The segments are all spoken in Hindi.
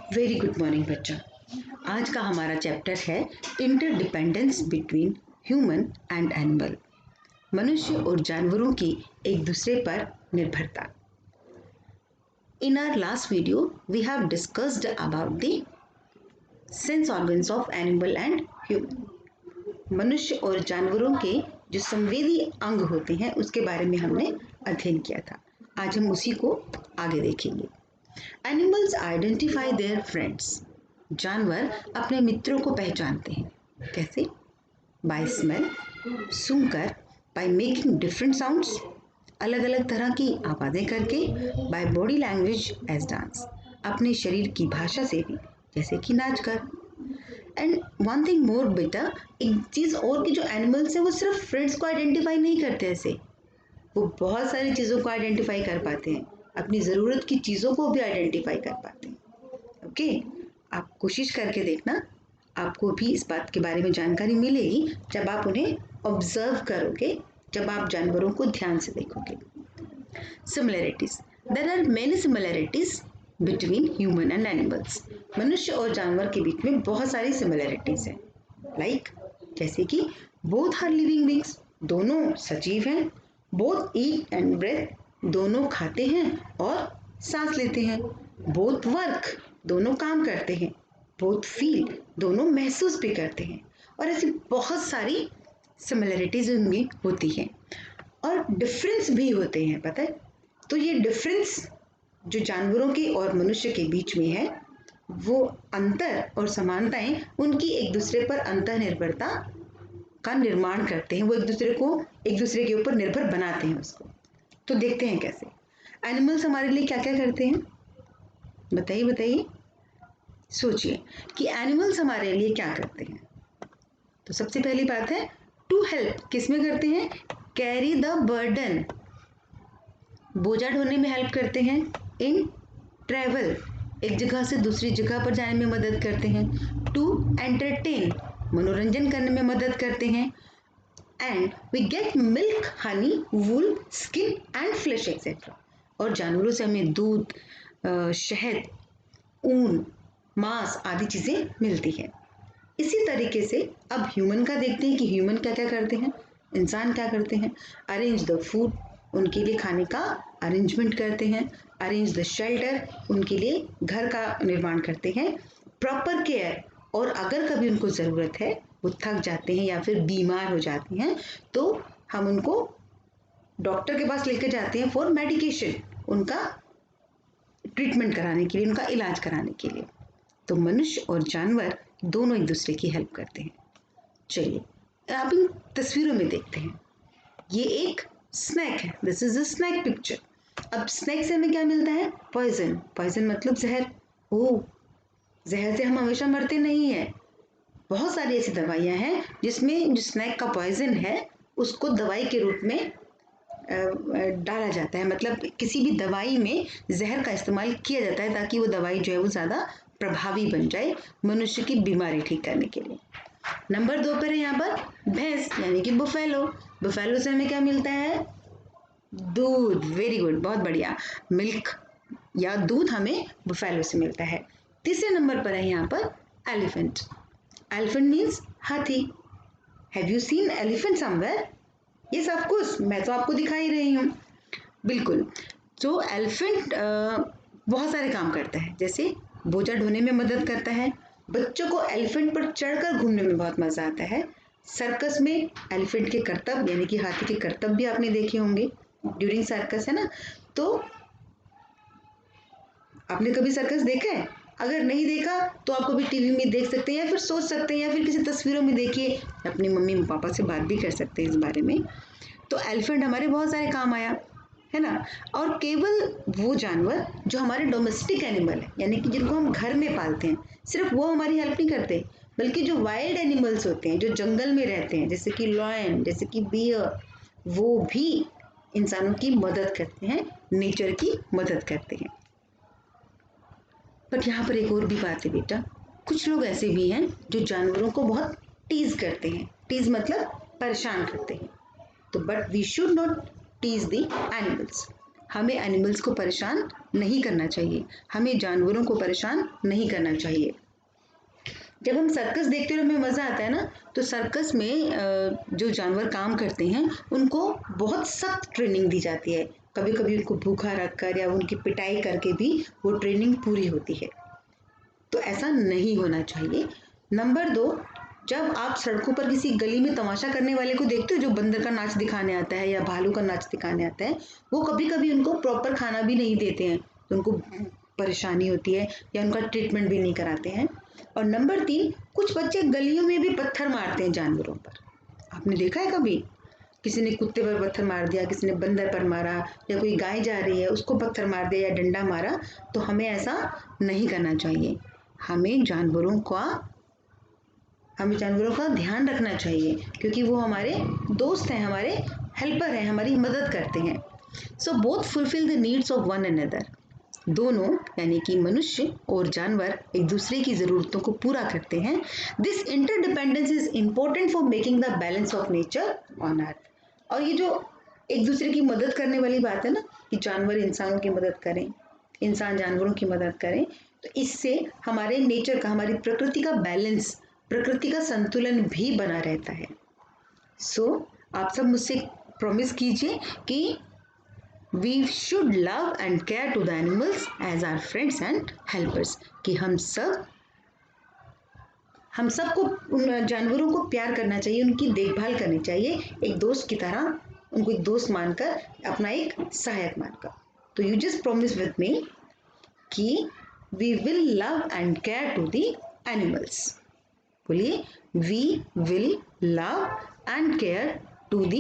वेरी गुड मॉर्निंग बच्चा। आज का हमारा चैप्टर है interdependence between human and animal. मनुष्य और जानवरों की एक दूसरे पर निर्भरता। In our last video we have discussed about the sense organs of animal and human. मनुष्य और जानवरों के जो संवेदी अंग होते हैं उसके बारे में हमने अध्ययन किया था। आज हम उसी को आगे देखेंगे। Animals identify their friends. जानवर अपने मित्रों को पहचानते हैं। कैसे? बाय स्मेल, सूंघकर, बाय मेकिंग डिफरेंट साउंड्स, अलग अलग तरह की आवाज़ें करके, by body language as dance, अपने शरीर की भाषा से भी, जैसे कि नाच कर। एंड वन थिंग मोर बेटा, एक चीज़ और कि जो एनिमल्स हैं वो सिर्फ फ्रेंड्स को आइडेंटिफाई नहीं करते ऐसे, वो बहुत सारी चीज़ों को आइडेंटिफाई कर पाते हैं, अपनी ज़रूरत की चीज़ों को भी आइडेंटिफाई कर पाते हैं। ओके, आप कोशिश करके देखना, आपको भी इस बात के बारे में जानकारी मिलेगी जब आप उन्हें ऑब्जर्व करोगे, जब आप जानवरों को ध्यान से देखोगे। Similarities, there are many similarities between human and animals. मनुष्य और जानवर के बीच में बहुत सारी सिमिलैरिटीज हैं। लाइक जैसे कि बोथ आर लिविंग बीइंग्स, दोनों सजीव हैं। बोथ ईट एंड ब्रेथ, दोनों खाते हैं और सांस लेते हैं। बोथ वर्क, दोनों काम करते हैं। बोथ फील, दोनों महसूस भी करते हैं। और ऐसी बहुत सारी सिमिलरिटीज उनमें होती हैं और डिफरेंस भी होते हैं, पता है। तो ये डिफरेंस जो जानवरों के और मनुष्य के बीच में है, वो अंतर और समानताएं उनकी एक दूसरे पर अंतर निर्भरता का निर्माण करते हैं। वो एक दूसरे के ऊपर निर्भर बनाते हैं उसको। तो देखते हैं कैसे। एनिमल्स हमारे लिए क्या क्या करते हैं, बताइए बताइए। सोचिए कि एनिमल्स हमारे लिए क्या करते हैं। तो सबसे पहली बात है टू हेल्प। किस में करते हैं? कैरी द बर्डन, बोझा ढोने में हेल्प करते हैं। इन ट्रैवल, एक जगह से दूसरी जगह पर जाने में मदद करते हैं। टू एंटरटेन, मनोरंजन करने में मदद करते हैं। And we get milk, honey, wool, skin and flesh etcetera. और जानवरों से हमें दूध, शहद, ऊन, मांस आदि चीज़ें मिलती हैं। इसी तरीके से अब ह्यूमन का देखते हैं कि ह्यूमन क्या क्या करते हैं, इंसान क्या करते हैं। अरेंज द फूड, उनके लिए खाने का अरेंजमेंट करते हैं। अरेंज द शेल्टर, उनके लिए घर का निर्माण करते हैं। प्रॉपर केयर, और अगर कभी उनको ज़रूरत है, वो थक जाते हैं या फिर बीमार हो जाते हैं, तो हम उनको डॉक्टर के पास लेकर जाते हैं फॉर मेडिकेशन, उनका ट्रीटमेंट कराने के लिए, उनका इलाज कराने के लिए। तो मनुष्य और जानवर दोनों एक दूसरे की हेल्प करते हैं। चलिए आप इन तस्वीरों में देखते हैं, ये एक स्नैक है। This is a snake picture. अब स्नैक से हमें क्या मिलता है? पॉइजन। पॉइजन मतलब जहर। ओह, जहर से हम हमेशा मरते नहीं हैं। बहुत सारी ऐसी दवाइयाँ हैं जिसमें जो स्नैक का पॉइजन है उसको दवाई के रूप में डाला जाता है। मतलब किसी भी दवाई में जहर का इस्तेमाल किया जाता है ताकि वो दवाई जो है वो ज़्यादा प्रभावी बन जाए मनुष्य की बीमारी ठीक करने के लिए। नंबर 2 पर है यहाँ पर भैंस, यानी कि बुफेलो। बुफेलो से हमें क्या मिलता है? दूध। वेरी गुड, बहुत बढ़िया। मिल्क या दूध हमें बुफेलो से मिलता है। तीसरे नंबर पर है यहाँ पर एलिफेंट। एलिफेंट मीन्स हाथी। Have you seen elephant somewhere? Yes of course, मैं तो आपको दिखा ही रही हूँ। बिल्कुल। तो एलिफेंट बहुत सारे काम करता है, जैसे बोझा ढोने में मदद करता है। बच्चों को एलिफेंट पर चढ़कर घूमने में बहुत मज़ा आता है। सर्कस में एलिफेंट के करतब, यानी कि हाथी के करतब भी आपने देखे होंगे ड्यूरिंग सर्कस, है ना। तो आपने कभी सर्कस देखा है? अगर नहीं देखा तो आप कभी टीवी में देख सकते हैं या फिर सोच सकते हैं या फिर किसी तस्वीरों में देखिए, अपनी मम्मी पापा से बात भी कर सकते हैं इस बारे में। तो एलिफेंट हमारे बहुत सारे काम आया, है ना। और केवल वो जानवर जो हमारे डोमेस्टिक एनिमल है, यानी कि जिनको हम घर में पालते हैं, सिर्फ वो हमारी हेल्प नहीं करते, बल्कि जो वाइल्ड एनिमल्स होते हैं, जो जंगल में रहते हैं, जैसे कि लॉयन, जैसे कि बियर, वो भी इंसानों की मदद करते हैं, नेचर की मदद करते हैं। बट यहाँ पर एक और भी बात है बेटा, कुछ लोग ऐसे भी हैं जो जानवरों को बहुत टीज करते हैं। टीज मतलब परेशान करते हैं। तो but we should not tease the animals. हमें एनिमल्स को परेशान नहीं करना चाहिए, हमें जानवरों को परेशान नहीं करना चाहिए। जब हम सर्कस देखते हैं हमें मज़ा आता है ना, तो सर्कस में जो जानवर काम करते हैं उनको बहुत सख्त ट्रेनिंग दी जाती है। कभी कभी उनको भूखा रखकर या उनकी पिटाई करके भी वो ट्रेनिंग पूरी होती है। तो ऐसा नहीं होना चाहिए। नंबर 2, जब आप सड़कों पर किसी गली में तमाशा करने वाले को देखते हो जो बंदर का नाच दिखाने आता है या भालू का नाच दिखाने आता है, वो कभी कभी उनको प्रॉपर खाना भी नहीं देते हैं, तो उनको परेशानी होती है या उनका ट्रीटमेंट भी नहीं कराते हैं। और नंबर 3, कुछ बच्चे गलियों में भी पत्थर मारते हैं जानवरों पर। आपने देखा है कभी? किसी ने कुत्ते पर पत्थर मार दिया, किसी ने बंदर पर मारा, या कोई गाय जा रही है उसको पत्थर मार दिया या डंडा मारा। तो हमें ऐसा नहीं करना चाहिए। हमें जानवरों का ध्यान रखना चाहिए, क्योंकि वो हमारे दोस्त हैं, हमारे हेल्पर हैं, हमारी मदद करते हैं। So both fulfil the needs of one another. दोनों यानी कि मनुष्य और जानवर एक दूसरे की ज़रूरतों को पूरा करते हैं। This interdependence is important for making the balance of nature on earth. और ये जो एक दूसरे की मदद करने वाली बात है ना, कि जानवर इंसानों की मदद करें, इंसान जानवरों की मदद करें, तो इससे हमारे नेचर का, हमारी प्रकृति का बैलेंस, प्रकृति का संतुलन भी बना रहता है। सो आप सब मुझसे प्रॉमिस कीजिए कि we should love and care to the animals as our friends and helpers, कि हम सबको उन जानवरों को प्यार करना चाहिए, उनकी देखभाल करनी चाहिए, एक दोस्त की तरह उनको एक दोस्त मानकर, अपना एक सहायक मानकर। तो you just promise with me कि we will love and care to the animals. बोलिए, we will love and care to the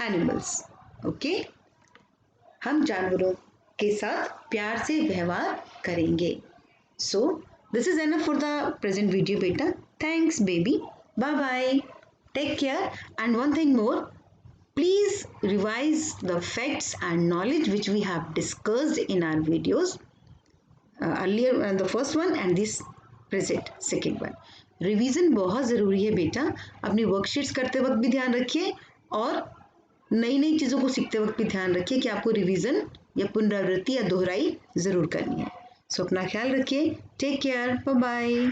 animals. Okay, हम जानवरों के साथ प्यार से व्यवहार करेंगे। So this is enough for the present video बेटा। Thanks baby, bye bye, take care. And one thing more, please revise the facts and knowledge which we have discussed in our videos earlier, the first one and this present second one. Revision बहुत ज़रूरी है बेटा। अपनी वर्कशीट्स करते वक्त भी ध्यान रखिए और नई नई चीज़ों को सीखते वक्त भी ध्यान रखिए कि आपको रिवीजन या पुनरावृत्ति या दोहराई ज़रूर करनी है। सो अपना ख्याल रखिए। Take care, bye bye.